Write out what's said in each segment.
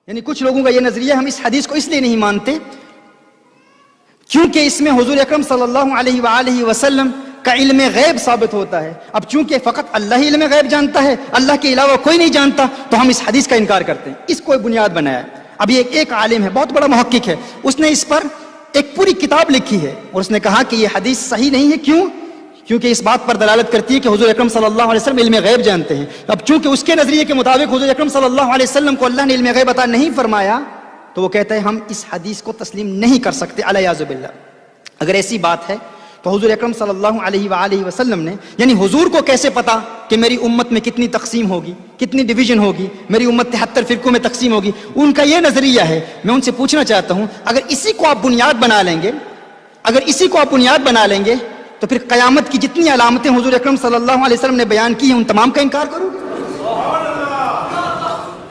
یعنی کچھ لوگوں کا یہ نظریہ ہم اس حدیث کو اس لیے نہیں مانتے کیونکہ اس میں حضور اکرم صلی اللہ علیہ وآلہ وسلم کا علم غیب ثابت ہوتا ہے. اب چونکہ فقط اللہ ہی علم غیب جانتا ہے, اللہ کے علاوہ کوئی نہیں جانتا, تو ہم اس حدیث کا انکار کرتے ہیں. اس کو ایک بنیاد بنایا ہے. اب یہ ایک عالم ہے, بہت بڑا محقق ہے, اس نے اس پر ایک پوری کتاب لکھی ہے اور اس نے کہا کہ یہ حدیث صحیح نہیں ہے. کیوں؟ کیونکہ اس بات پر دلالت کرتی ہے کہ حضور اکرم صلی اللہ علیہ وسلم علم غیب جانتے ہیں. اب چونکہ اس کے نظریے کے مطابق حضور اکرم صلی اللہ علیہ وسلم کو اللہ نے علم غیب عطا نہیں فرمایا, تو وہ کہتا ہے ہم اس حدیث کو تسلیم نہیں کر سکتے, علیاذ باللہ. اگر ایسی بات ہے تو حضور اکرم صلی اللہ علیہ وآلہ وسلم نے, یعنی حضور کو کیسے پتا کہ میری امت میں کتنی تقسیم ہوگی, کتنی ڈویژن ہوگی, میری امت 73 فرقوں میں تقسیم ہوگی, ان کا یہ نظریہ ہے. میں ان سے پوچھنا چاہتا ہوں, اگر اسی کو آپ بنیاد بنا لیں گے, تو پھر قیامت کی جتنی علامتیں حضور اکرم صلی اللہ علیہ وسلم نے بیان کی ہیں ان تمام کا انکار کرو گے؟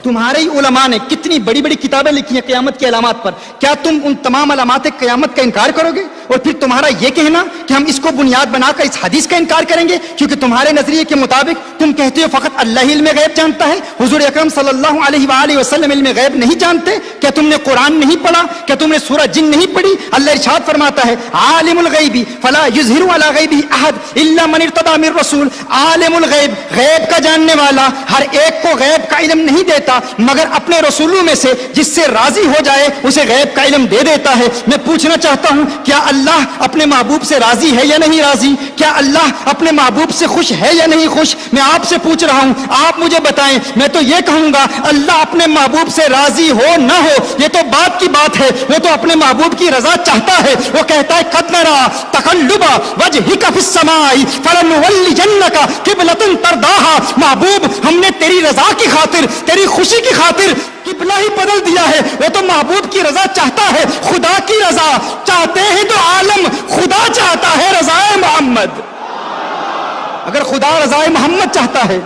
تمہارے ہی علماء نے کتنی بڑی بڑی کتابیں لکھی ہیں قیامت کی علامات پر, کیا تم ان تمام علامات قیامت کا انکار کرو گے؟ اور پھر تمہارا یہ کہنا کہ ہم اس کو بنیاد بنا کر اس حدیث کا انکار کریں گے کیونکہ تمہارے نظریے کے مطابق تم کہتے ہو فقط اللہ علم غیب جانتا ہے, حضور اکرم صلی اللہ علیہ وآلہ وسلم علم غیب نہیں جانتے. کیا تم نے قرآن نہیں پڑھا؟ کیا تم نے سورہ جن نہیں پڑھی؟ اللہ ارشاد فرماتا ہے عالم الغیب فلا یظہر علی غیبہ احد الا من ارتضی من رسول. عالم الغیب, غیب کا جاننے والا ہر ایک کو غیب کا علم نہیں دیتا مگر اپنے رسولوں میں سے جس سے راضی ہو جائے اسے غیب کا علم دے دیتا ہے. میں پوچھنا چاہتا ہوں, کیا اللہ اپنے محبوب سے راضی ہے یا نہیں راضی؟ کیا اللہ اپنے محبوب سے خوش ہے یا نہیں خوش؟ میں آپ سے پوچھ رہا ہوں, آپ مجھے بتائیں. میں تو یہ کہوں گا اللہ اپنے محبوب سے راضی ہو نہ ہو یہ تو بات کی بات ہے, وہ تو اپنے محبوب کی رضا چاہتا ہے. وہ کہتا ہے قد نرى تقلب وجهك في السماء فلنولينك قبلة ترضاها. محبوب ہم نے تیری رضا کی خاطر, تیری خوشی کی خاطر قبلہ ہی بدل دیا ہے. وہ تو محبوب کی رضا چاہتا ہے, خدا کی رضا چاہتے ہیں تو عالم خدا چاہتا ہے رضا محمد. اگر خدا رضا محمد چاہتا ہے,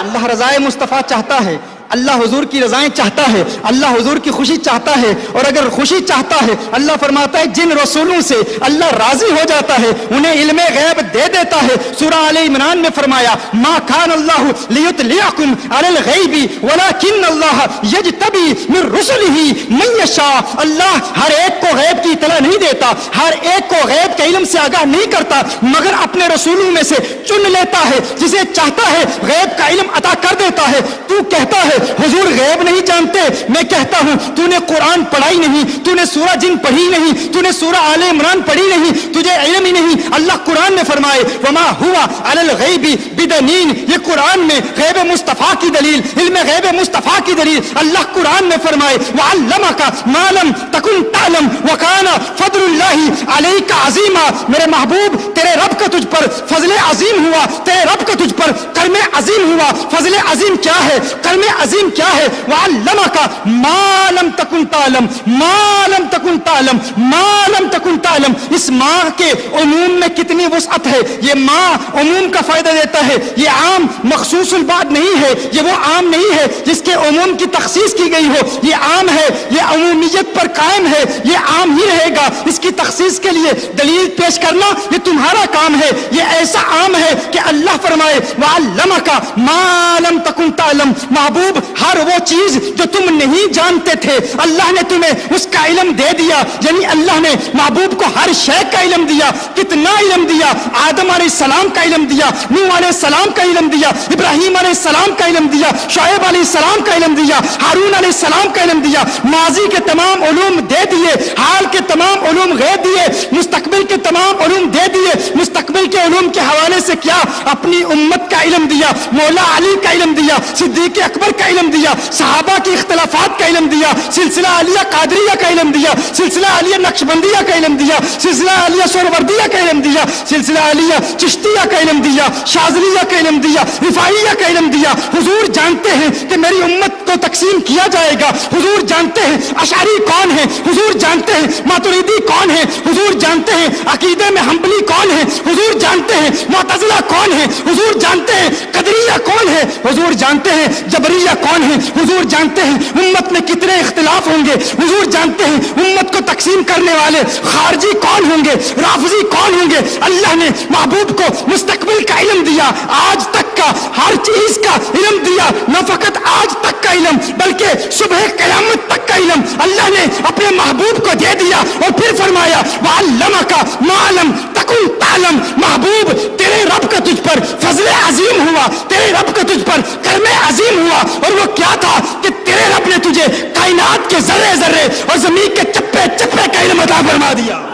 اللہ رضا مصطفیٰ چاہتا ہے, اللہ حضور کی رضائیں چاہتا ہے, اللہ حضور کی خوشی چاہتا ہے. اور اگر خوشی چاہتا ہے, اللہ فرماتا ہے جن رسولوں سے اللہ راضی ہو جاتا ہے انہیں علم غیب دے دیتا ہے. سورہ آل عمران میں فرمایا ما کان اللہ لیطلعکم علی الغیب ولکن اللہ یجتبی من رسلہ من یشاء. اللہ ہر ایک کو غیب کی اطلاع نہیں دیتا, ہر ایک کو غیب کے علم سے آگاہ نہیں کرتا, مگر اپنے رسولوں میں سے چن لیتا ہے, جسے چاہتا ہے غیب کا علم عطا کر دیتا ہے. تو کہتا ہے حضور غیب نہیں جانتے, میں کہتا ہوں تو نے قرآن پڑھا ہی نہیں, تو نے سورہ جن پڑھی نہیں, تو نے سورہ آل عمران پڑھی نہیں, تجھے علم ہی نہیں. اللہ قرآن میں فرمائے وما ہوا علی الغیب بدنین, یہ قرآن میں غیب مصطفیٰ کی دلیل, علم غیب مصطفیٰ کی دلیل. اللہ قرآن میں فرمائے وعلمک ما لم تکن تعلم وکان فضل اللہ علیک عظیما. میرے محبوب تیرے رب کا تجھ پر فضل عظیم ہوا, تیرے رب کا تجھ پر کرم عظیم ہوا. فضل عظیم کیا ہے, کرم عظیم کیا ہے؟ وعلمک ما لم تکن تعلم, ما لم تکن تعلم, ما لم تکن تعلم. اس ماں کے عموم میں کتنی وسعت ہے. یہ ماں عموم کا فائدہ دیتا ہے, یہ عام مخصوص البعض نہیں ہے, یہ وہ عام نہیں ہے جس کے عموم کی تخصیص کی گئی ہو. یہ عام ہے, یہ عمومیت پر قائم ہے, یہ عام ہی رہے گا. اس کی تخصیص کے لیے دلیل پیش کرنا یہ تمہارا کام ہے. یہ ایسا عام ہے کہ اللہ فرمائے وعلمک ما لم تکن تعلم. محبوب ہر وہ چیز جو تم نہیں جانتے تھے اللہ نے تمہیں اس کا علم دے دیا. یعنی اللہ نے محبوب کو ہر شے کا علم دیا. کتنا علم دیا؟ آدم علیہ السلام کا علم دیا, نوح علیہ السلام کا علم دیا, ابراہیم علیہ السلام کا علم دیا, شعیب علیہ السلام کا علم دیا, ہارون علیہ السلام کا علم دیا. ماضی کے تمام علوم دے دیے, حال کے تمام علوم غیب دیے, مستقبل کے تمام علوم دے دیے. مستقبل کے علوم کے حوالے سے کیا اپنی امت کا علم دیا, مولا علی کا علم دیا, صدیق اکبر کا علم دیا, صحابہ کی اختلافات کا علم دیا, سلسلہ علیہ قادریہ کا علم دیا, سلسلہ علیہ نقشبندیہ کا علم دیا, سلسلہ علیہ سہروردیہ کا علم دیا, سلسلہ علیہ چشتیہ کا علم دیا, شاذلیہ کا علم دیا, رفاعیہ کا علم دیا. حضور جانتے ہیں کہ میری امت کو تقسیم کیا جائے گا. حضور جانتے ہیں اشعری کون ہے, حضور جانتے ہیں ماتریدی کون ہے, حضور جانتے ہیں عقیدے میں حنبلی کون ہے, حضور جانتے ہیں معتزلہ کون ہے, حضور جانتے ہیں قدریہ کون ہے, حضور جانتے ہیں جبریہ کون ہے, حضور جانتے ہیں امت میں کتنے اختلاف ہوں گے, حضور جانتے ہیں امت کو تقسیم کرنے والے خارجی کون ہوں گے, رافضی کون ہوں گے. اللہ نے محبوب کو مستقبل دل کا علم دیا، آج تک کا ہر چیز کا علم دیا، نہ فقط آج تک کا علم بلکہ صبح قیامت تک کا علم اللہ نے اپنے محبوب کو دے دیا، اور پھر فرمایا وَعَلَّمَكَ مَا لَمْ تَكُنْ تَعْلَمْ۔ محبوب تیرے رب کا تجھ پر فضل عظیم ہوا، تیرے رب کا تجھ پر کرم عظیم ہوا، اور وہ کیا تھا کہ تیرے رب نے تجھے کائنات کے ذرے ذرے اور زمین کے چپے چپے کا علم عطا فرما دیا۔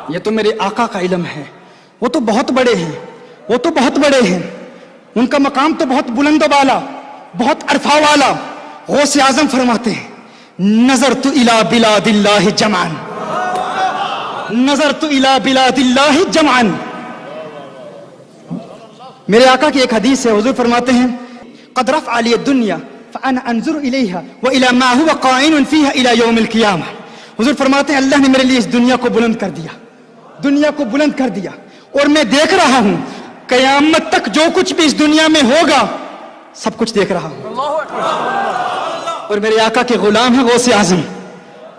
یہ تو میرے آقا کا علم ہے، وہ تو بہت بڑے ہیں، وہ تو بہت بڑے ہیں، ان کا مقام تو بہت بلند و بالا، بہت عرفہ والا۔ غوث اعظم فرماتے ہیں نظرت الی بلاد اللہ جمعا، نظرت الی بلاد اللہ جمعا۔ میرے آقا کی ایک حدیث ہے، حضور فرماتے ہیں قد رفع لی الدنیا فانا انظر الیہا والی ما هو قائم فیہا الی یوم القیامہ۔ حضور فرماتے ہیں اللہ نے میرے لیے اس دنیا کو بلند کر دیا، دنیا کو بلند کر دیا، اور میں دیکھ رہا ہوں قیامت تک جو کچھ بھی اس دنیا میں ہوگا سب کچھ دیکھ رہا ہوں۔ اور میرے آقا کے غلام ہیں غوث اعظم،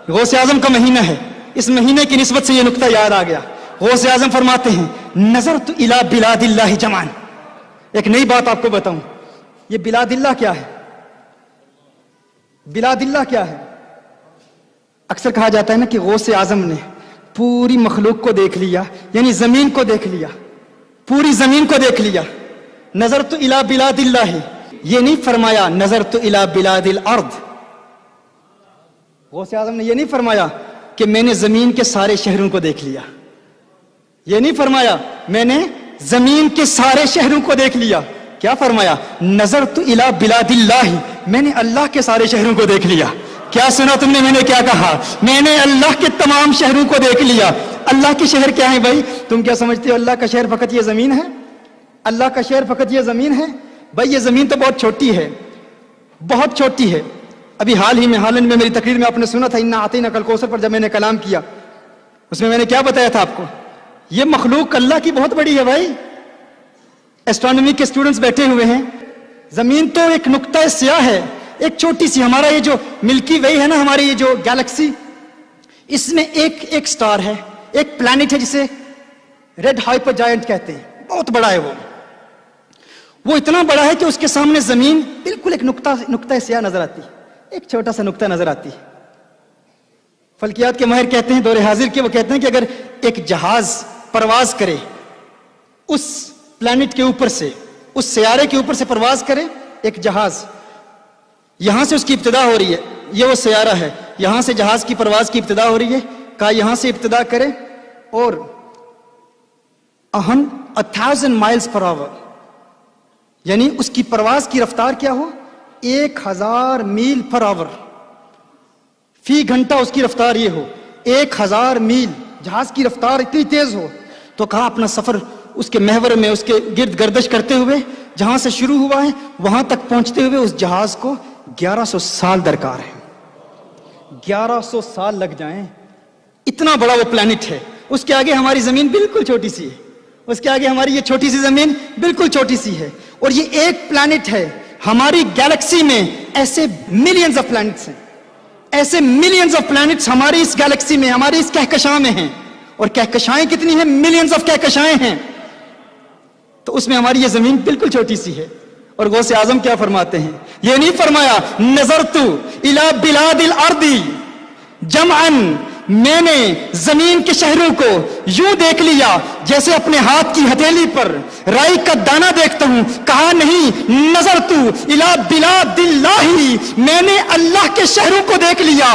غوث اعظم کا مہینہ ہے، اس مہینے کی نسبت سے یہ نقطہ یاد آ گیا۔ غوث اعظم فرماتے ہیں نظرت الی بلاد اللہ جمعا۔ ایک نئی بات آپ کو بتاؤں، یہ بلاد اللہ کیا ہے؟ بلاد اللہ کیا ہے؟ اکثر کہا جاتا ہے نا کہ غوث اعظم نے پوری مخلوق کو دیکھ لیا، یعنی زمین کو دیکھ لیا، پوری زمین کو دیکھ لیا۔ نظرت الی بلاد اللہ، یہ نہیں فرمایا نظرت الی بلاد الارض۔ غوث اعظم نے یہ نہیں فرمایا کہ میں نے زمین کے سارے شہروں کو دیکھ لیا، یہ نہیں فرمایا میں نے زمین کے سارے شہروں کو دیکھ لیا۔ کیا فرمایا؟ نظرت الی بلاد اللہ، میں نے اللہ کے سارے شہروں کو دیکھ لیا۔ کیا سنا تم نے؟ میں نے کیا کہا؟ میں نے اللہ کے تمام شہروں کو دیکھ لیا۔ اللہ کے شہر کیا ہیں بھائی؟ تم کیا سمجھتے ہو اللہ کا شہر فقط یہ زمین ہے؟ اللہ کا شہر فقط یہ زمین ہے؟ بھائی یہ زمین تو بہت چھوٹی ہے، بہت چھوٹی ہے۔ ابھی حال ہی میں ہالینڈ میں میری تقریر میں آپ نے سنا تھا انا اعطیناک الکوثر پر جب میں نے کلام کیا، اس میں نے کیا بتایا تھا آپ کو؟ یہ مخلوق اللہ کی بہت بڑی ہے بھائی۔ ایسٹرونومی کے اسٹوڈنٹس بیٹھے ہوئے ہیں، زمین تو ایک نقطہ سیاہ ہے، ایک چھوٹی سی، ہمارا یہ جو ملکی وے ہے نا، ہماری یہ جو گیلیکسی، اس میں ایک سٹار ہے، ایک پلانٹ ہے جسے ریڈ ہائپر جائنٹ کہتے ہیں، بہت بڑا ہے وہ اتنا بڑا ہے کہ اس کے سامنے زمین بالکل ایک نقطہ سیاہ نظر آتی، ایک چھوٹا سا نقطہ نظر آتی۔ فلکیات کے ماہر کہتے ہیں، دور حاضر کے، وہ کہتے ہیں کہ اگر ایک جہاز پرواز کرے اس پلانٹ کے اوپر سے، اس سیارے کے اوپر سے پرواز کرے ایک جہاز، یہاں سے اس کی ابتدا ہو رہی ہے، یہ وہ سیارہ ہے، یہاں سے جہاز کی پرواز کی ابتدا ہو رہی ہے، کہا یہاں سے ابتدا کرے اور 1000 miles per hour، یعنی اس کی پرواز کی رفتار کیا ہو؟ 1000 میل پر آور، فی گھنٹہ اس کی رفتار یہ ہو 1000 میل، جہاز کی رفتار اتنی تیز ہو۔ تو کہا اپنا سفر اس کے محور میں، اس کے گرد گردش کرتے ہوئے جہاں سے شروع ہوا ہے وہاں تک پہنچتے ہوئے اس جہاز کو 1100 سال درکار ہے، 1100 سال لگ جائیں، اتنا بڑا وہ پلانٹ ہے۔ اس کے آگے ہماری زمین بالکل چھوٹی سی ہے، اس کے آگے ہماری یہ چھوٹی سی زمین بالکل چھوٹی سی ہے، اور یہ ایک پلانٹ ہے۔ ہماری گیلیکسی میں ایسے ملینز آف پلانٹس ہیں، ایسے ملینز آف پلانٹس ہماری اس گیلیکسی میں، ہماری اس کہکشاں میں ہیں، اور کہکشائیں کتنی ہیں؟ ملینز آف کہکشائیں ہیں، تو اس میں ہماری یہ زمین بالکل چھوٹی سی ہے۔ اور غوث اعظم کیا فرماتے ہیں؟ یہ نہیں فرمایا نظرت الی بلاد الارض جمعا، میں نے زمین کے شہروں کو یوں دیکھ لیا جیسے اپنے ہاتھ کی ہتھیلی پر رائی کا دانہ دیکھتا ہوں۔ کہا نہیں، نظرت الی بلاد اللہ، میں نے اللہ کے شہروں کو دیکھ لیا